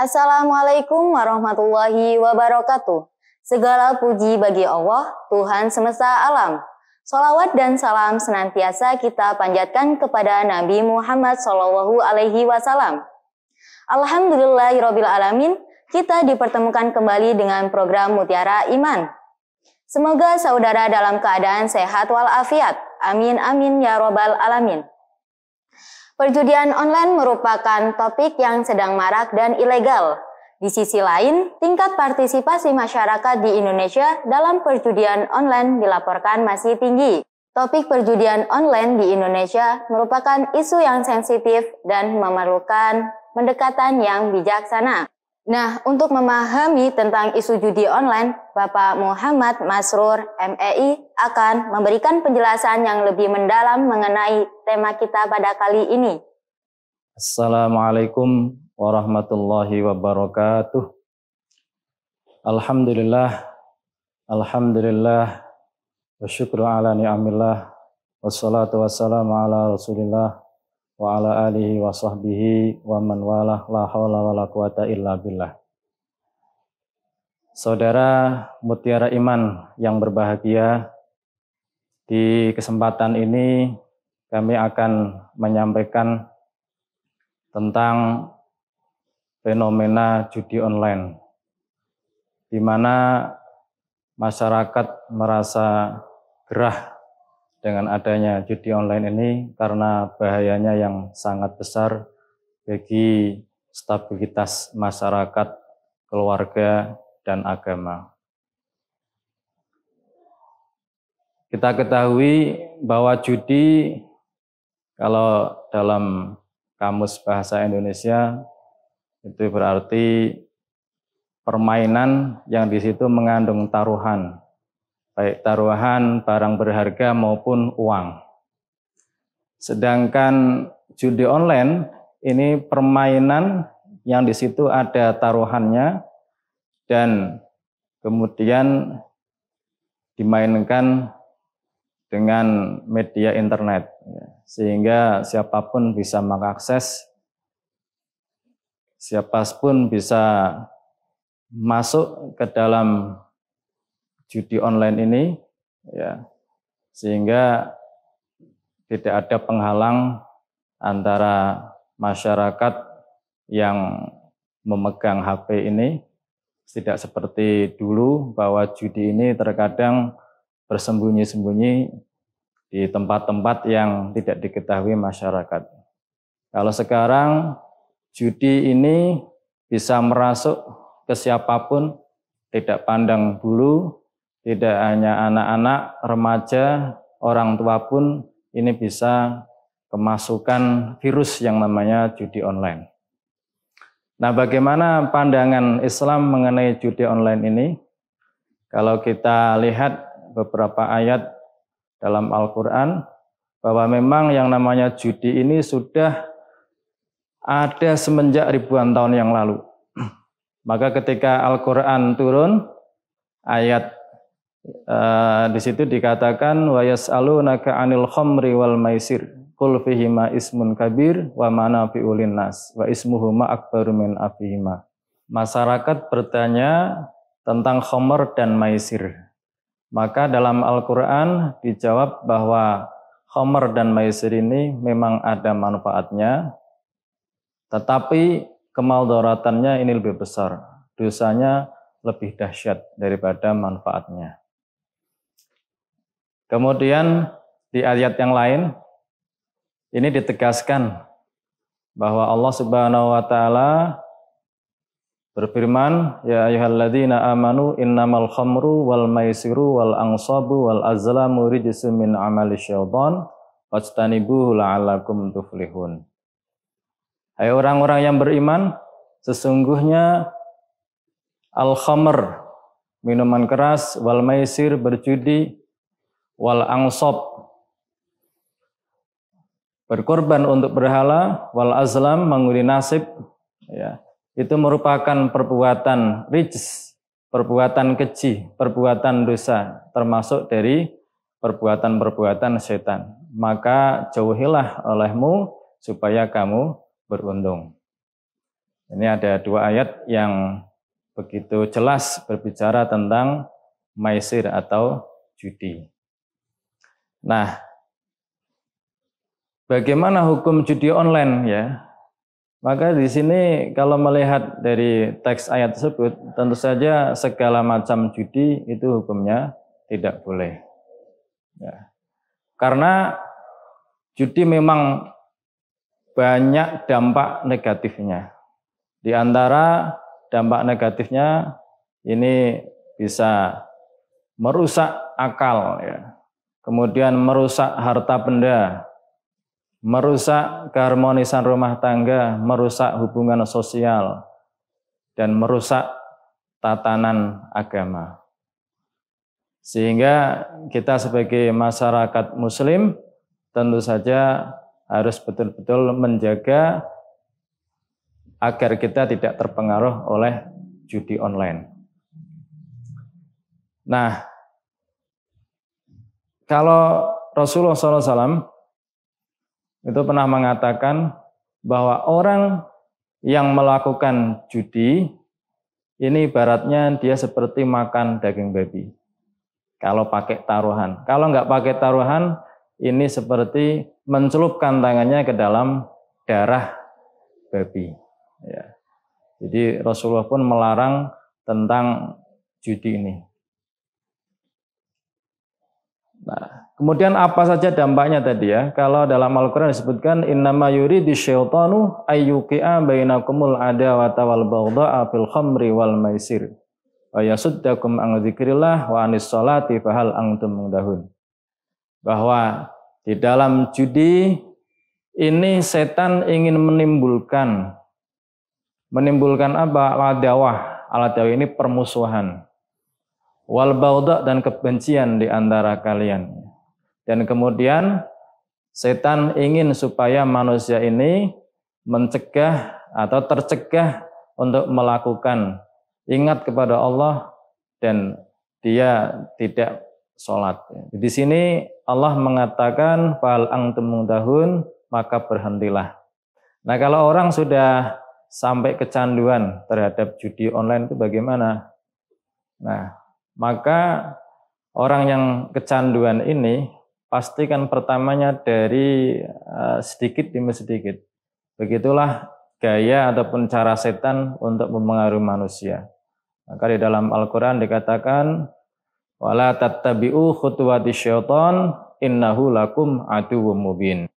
Assalamualaikum warahmatullahi wabarakatuh. Segala puji bagi Allah, Tuhan semesta alam. Sholawat dan salam senantiasa kita panjatkan kepada Nabi Muhammad SAW. Alhamdulillahirabbil alamin, kita dipertemukan kembali dengan program Mutiara Iman. Semoga saudara dalam keadaan sehat walafiat. Amin amin ya robbal alamin. Perjudian online merupakan topik yang sedang marak dan ilegal. Di sisi lain, tingkat partisipasi masyarakat di Indonesia dalam perjudian online dilaporkan masih tinggi. Topik perjudian online di Indonesia merupakan isu yang sensitif dan memerlukan pendekatan yang bijaksana. Nah, untuk memahami tentang isu judi online, Bapak Muhammad Masrur, MEI, akan memberikan penjelasan yang lebih mendalam mengenai tema kita pada kali ini. Assalamualaikum warahmatullahi wabarakatuh. Alhamdulillah wa syukru ala ni'amillah, wassalatu wassalamu ala rasulillah wa ala alihi wa sahbihi wa man walah, la hawla wa la quwata illa billah. Saudara Mutiara Iman yang berbahagia, di kesempatan ini kami akan menyampaikan tentang fenomena judi online, di mana masyarakat merasa gerah dengan adanya judi online ini karena bahayanya yang sangat besar bagi stabilitas masyarakat, keluarga, dan agama. Kita ketahui bahwa judi, kalau dalam Kamus Bahasa Indonesia, itu berarti permainan yang di situ mengandung taruhan, baik taruhan barang berharga maupun uang. Sedangkan judi online ini permainan yang di situ ada taruhannya dan kemudian dimainkan dengan media internet, sehingga siapapun bisa mengakses, siapapun bisa masuk ke dalam judi online ini, ya, sehingga tidak ada penghalang antara masyarakat yang memegang HP ini. Tidak seperti dulu bahwa judi ini terkadang bersembunyi-sembunyi di tempat-tempat yang tidak diketahui masyarakat. Kalau sekarang judi ini bisa merasuk ke siapapun, tidak pandang bulu, tidak hanya anak-anak, remaja, orang tua pun ini bisa kemasukan virus yang namanya judi online. Nah, bagaimana pandangan Islam mengenai judi online ini? Kalau kita lihat beberapa ayat dalam Al-Quran, bahwa memang yang namanya judi ini sudah ada semenjak ribuan tahun yang lalu. Maka ketika Al-Quran turun, ayat di situ dikatakan wa yas'alunaka 'anil khamri wal maisir qul fihima ismun kabir wa manafi'u linnas wa ismuhuma akbaru min afihima. Masyarakat bertanya tentang khamr dan maisir. Maka dalam Al-Quran dijawab bahwa khamr dan maisir ini memang ada manfaatnya, tetapi kemadharatannya ini lebih besar. Dosanya lebih dahsyat daripada manfaatnya. Kemudian di ayat yang lain, ini ditegaskan bahwa Allah Subhanahu wa Ta'ala berfirman, ya ayyuhalladzina amanu innamal khamru wal maisiru wal ansabu wal azlamu rijsun min amali syaitan fajtanibuhu la'allakum tuflihun. Hai orang-orang yang beriman, sesungguhnya al-khamr, minuman keras, wal maisir, berjudi, wal ansab, berkorban untuk berhala, wal azlam, mengundi nasib, ya. Itu merupakan perbuatan rijs, perbuatan keji, perbuatan dosa, termasuk dari perbuatan-perbuatan setan. Maka jauhilah olehmu supaya kamu beruntung. Ini ada 2 ayat yang begitu jelas berbicara tentang maisir atau judi. Nah, bagaimana hukum judi online ya? Maka di sini kalau melihat dari teks ayat tersebut, tentu saja segala macam judi itu hukumnya tidak boleh. Ya. Karena judi memang banyak dampak negatifnya. Di antara dampak negatifnya ini bisa merusak akal, ya. Kemudian merusak harta benda, merusak keharmonisan rumah tangga, merusak hubungan sosial, dan merusak tatanan agama. Sehingga kita sebagai masyarakat muslim tentu saja harus betul-betul menjaga agar kita tidak terpengaruh oleh judi online. Nah, kalau Rasulullah SAW itu pernah mengatakan bahwa orang yang melakukan judi ini ibaratnya dia seperti makan daging babi. Kalau pakai taruhan. Kalau nggak pakai taruhan, ini seperti mencelupkan tangannya ke dalam darah babi. Ya. Jadi Rasulullah pun melarang tentang judi ini. Nah, kemudian apa saja dampaknya tadi ya? Kalau dalam Al-Quran disebutkan innama yuridu syaitanu ayyuqi'a bainakumul adawata wal baghdha'a fil khamri wal maisir wa yasuddakum an dzikrillah wa anis sholati fahal antum muntahun. Bahwa di dalam judi ini setan ingin menimbulkan apa? Adawah. Al-adawah ini permusuhan. Wal baghdha dan kebencian di antara kalian. Dan kemudian setan ingin supaya manusia ini mencegah atau tercegah untuk melakukan ingat kepada Allah dan dia tidak sholat. Di sini Allah mengatakan fal antum muntahun, maka berhentilah. Nah, kalau orang sudah sampai kecanduan terhadap judi online itu bagaimana? Nah, maka orang yang kecanduan ini pastikan pertamanya dari sedikit demi sedikit. Begitulah gaya ataupun cara setan untuk mempengaruhi manusia. Maka di dalam Al-Quran dikatakan wala tattabi'u khutuwati syaitan innahu lakum aduwwum mubin.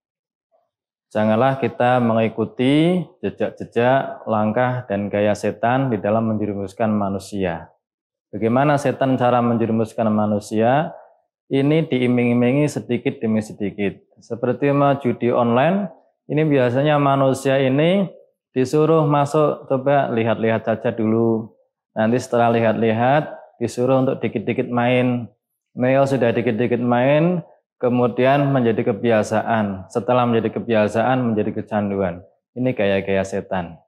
Janganlah kita mengikuti jejak-jejak, langkah dan gaya setan di dalam menjerumuskan manusia. Bagaimana setan cara menjerumuskan manusia? Ini diiming-imingi sedikit demi sedikit. Seperti judi online, ini biasanya manusia ini disuruh masuk, coba lihat-lihat saja dulu. Nanti setelah lihat-lihat, disuruh untuk dikit-dikit main. Kalau sudah dikit-dikit main, kemudian menjadi kebiasaan. Setelah menjadi kebiasaan, menjadi kecanduan. Ini gaya-gaya setan.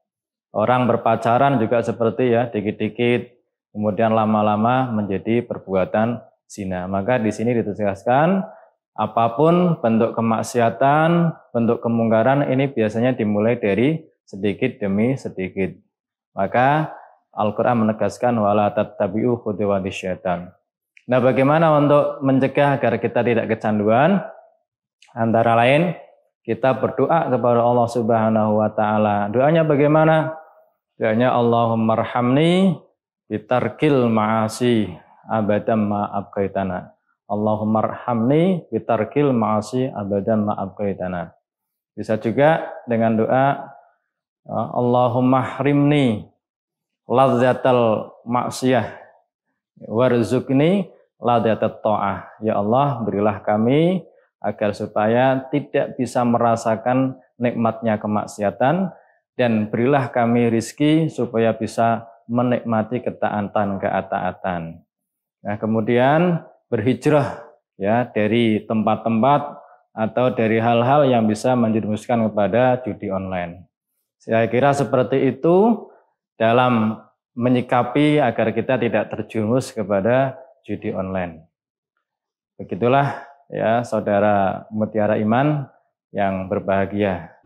Orang berpacaran juga seperti ya, dikit-dikit. Kemudian lama-lama menjadi perbuatan zina. Maka di sini ditegaskan apapun bentuk kemaksiatan, bentuk kemungkaran ini biasanya dimulai dari sedikit demi sedikit. Maka Al-Quran menegaskan wala tattabi'u khutuwati syaitan. Nah, bagaimana untuk mencegah agar kita tidak kecanduan? Antara lain kita berdoa kepada Allah Subhanahu wa taala. Doanya bagaimana? Doanya Allahumma arhamni bitarkil ma'asi abadan ma abqaitana. Allahumma arhamni bitarkil ma'asi abadan ma abqaitana. Bisa juga dengan doa Allahumma hrimni ladzatal ma'siyah warzuqni ladzatat ta'ah. Ya Allah, berilah kami agar supaya tidak bisa merasakan nikmatnya kemaksiatan dan berilah kami rizki supaya bisa menikmati ketaatan. Nah, kemudian berhijrah ya dari tempat-tempat atau dari hal-hal yang bisa menjerumuskan kepada judi online. Saya kira seperti itu dalam menyikapi agar kita tidak terjerumus kepada judi online. Begitulah ya saudara Mutiara Iman yang berbahagia.